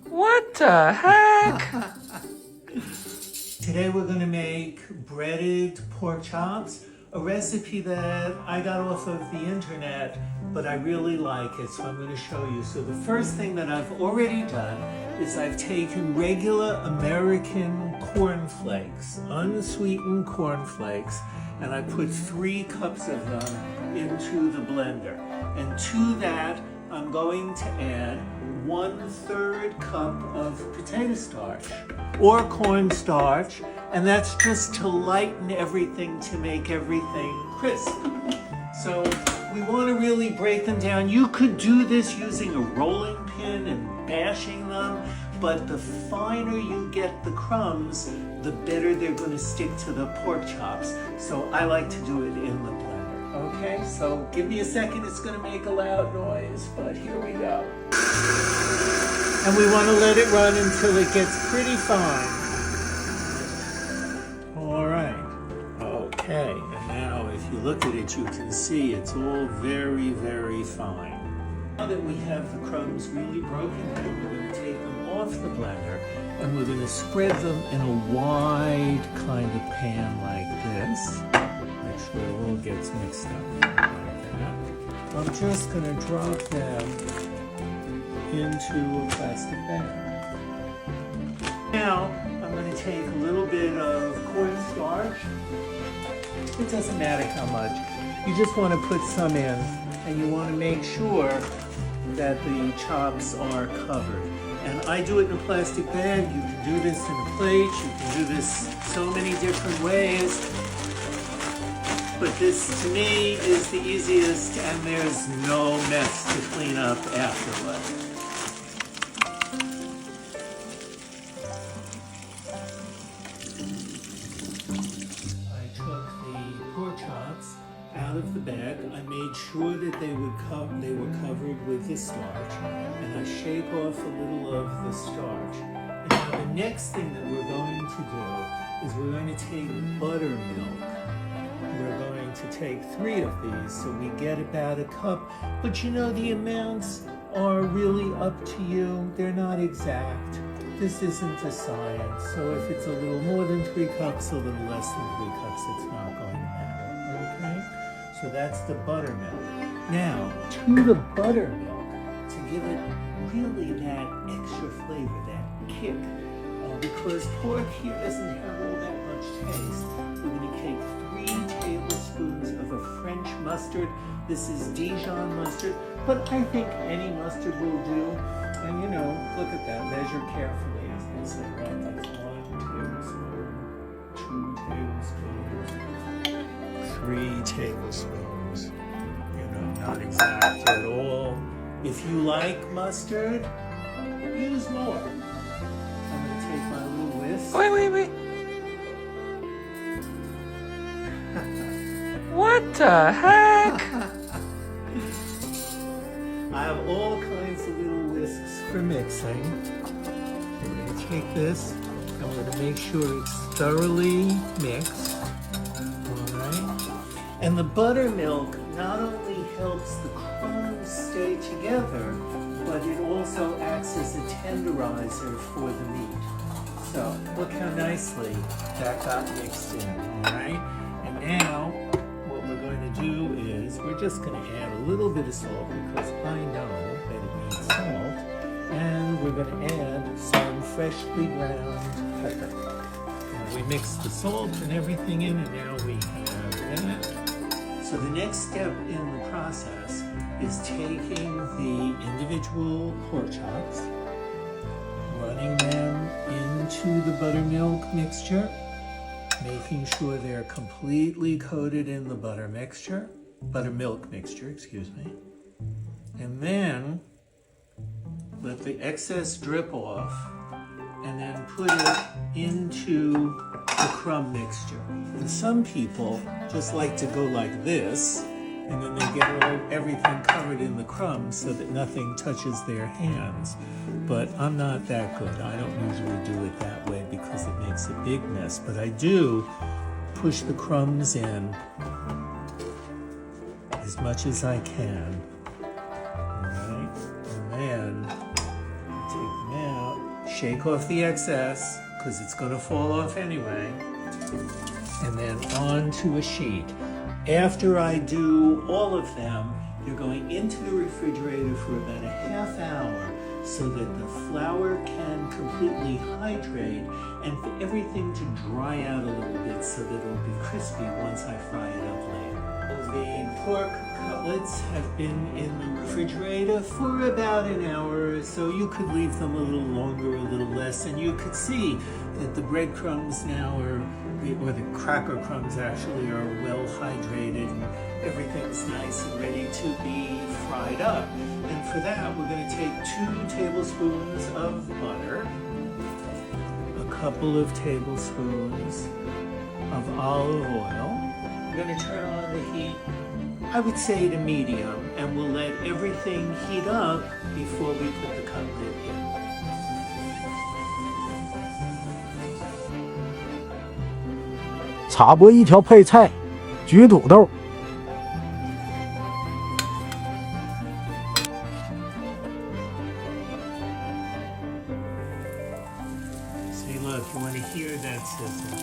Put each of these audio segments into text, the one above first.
What the heck? Today we're going to make breaded pork chops, a recipe that I got off of the internet, but I really like it, so I'm going to show you. So the first thing that I've already done is I've taken regular American cornflakes, unsweetened cornflakes, and I put 3 cups of them into the blender. And to that, I'm going to add 1/3 cup of potato starch or cornstarch, and that's just to lighten everything, to make everything crisp. So we want to really break them down. You could do this using a rolling pin and bashing them, but the finer you get the crumbs, the better they're going to stick to the pork chops. So I like to do it in the blender. Okay, so give me a second, it's going to make a loud noise, but here we go. And we want to let it run until it gets pretty fine. All right, okay, and now if you look at it, you can see it's all very, very fine. Now that we have the crumbs really broken down, we're going to take them off the blender and we're going to spread them in a wide kind of pan like this. Make sure it all gets mixed up like that. I'm just going to drop them into a plastic bag. Now I'm going to take a little bit of cornstarch. It doesn't matter how much. You just want to put some in, and you want to make sure that the chops are covered. And I do it in a plastic bag. You can do this in a plate. You can do this so many different ways. But this, to me, is the easiest, and there's no mess to clean up afterward. I took the pork chops out of the bag. I made sure that they were covered with the starch, and I shake off a little of the starch. And now the next thing that we're going to do is we're going to take buttermilk. We're going to take 3 of these, so we get about a cup. But you know, the amounts are really up to you. They're not exact. This isn't a science. So if it's a little more than 3 cups, a little less than 3 cups, it's not going to matter, okay? So that's the buttermilk. Now, to the buttermilk, to give it really that extra flavor, that kick, because pork here doesn't have all that much taste, we're going to take 3 tablespoons of a French mustard. This is Dijon mustard, but I think any mustard will do. And you know, look at that, measure carefully, as they say, right? That's 1 tablespoon, 2 tablespoons, 3 tablespoons. You know, not exact at all. If you like mustard, use more. I'm going to take my little whisk. Wait. What the heck? I have all kinds of little whisks for mixing. I'm going to take this, I'm going to make sure it's thoroughly mixed. Alright. And the buttermilk not only helps the crumbs stay together, but it also acts as a tenderizer for the meat. So look how nicely that got mixed in. Alright. And now what we're going to do is we're just going to add a little bit of salt, because I know that it needs salt, and we're going to add some freshly ground pepper. And we mix the salt and everything in, and now we have that. So the next step in the process is taking the individual pork chops, running them into the buttermilk mixture, making sure they're completely coated in the buttermilk mixture, excuse me. And then let the excess drip off, and then put it into the crumb mixture. And some people just like to go like this, and then they get everything covered in the crumbs so that nothing touches their hands. But I'm not that good. I don't usually do it that way because it makes a big mess. But I do push the crumbs in as much as I can. All right? And then take shake off the excess because it's going to fall off anyway, and then onto a sheet. After I do all of them, they're going into the refrigerator for about a half hour so that the flour can completely hydrate and for everything to dry out a little bit so that it'll be crispy once I fry it up later. The pork cutlets have been in the refrigerator for about an hour, so you could leave them a little longer, a little less, and you could see that the breadcrumbs now are, or the cracker crumbs actually, are well hydrated and everything's nice and ready to be fried up. And for that, we're going to take 2 tablespoons of butter, a couple of tablespoons of olive oil. We're going to turn on the heat, I would say to medium, and we'll let everything heat up before we put the cutlet in. "插播一条配菜，焗土豆。See, look, you want to hear that sizzle.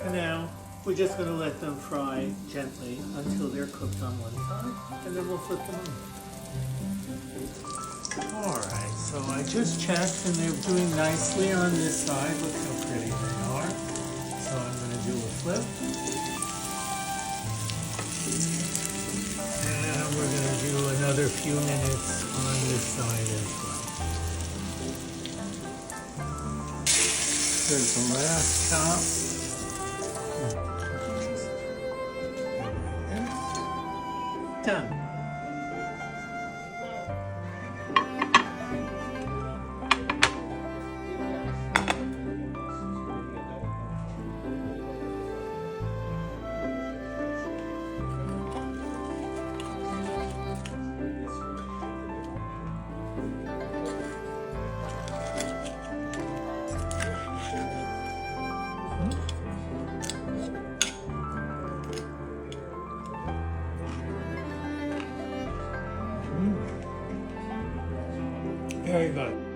And now, we're just going to let them fry gently until they're cooked on one side, and then we'll flip them over. Alright, so I just checked and they're doing nicely on this side. Look how pretty they are. So I'm going to do a flip. And we're going to do another few minutes on this side as well. There's the last top. Done. Very good.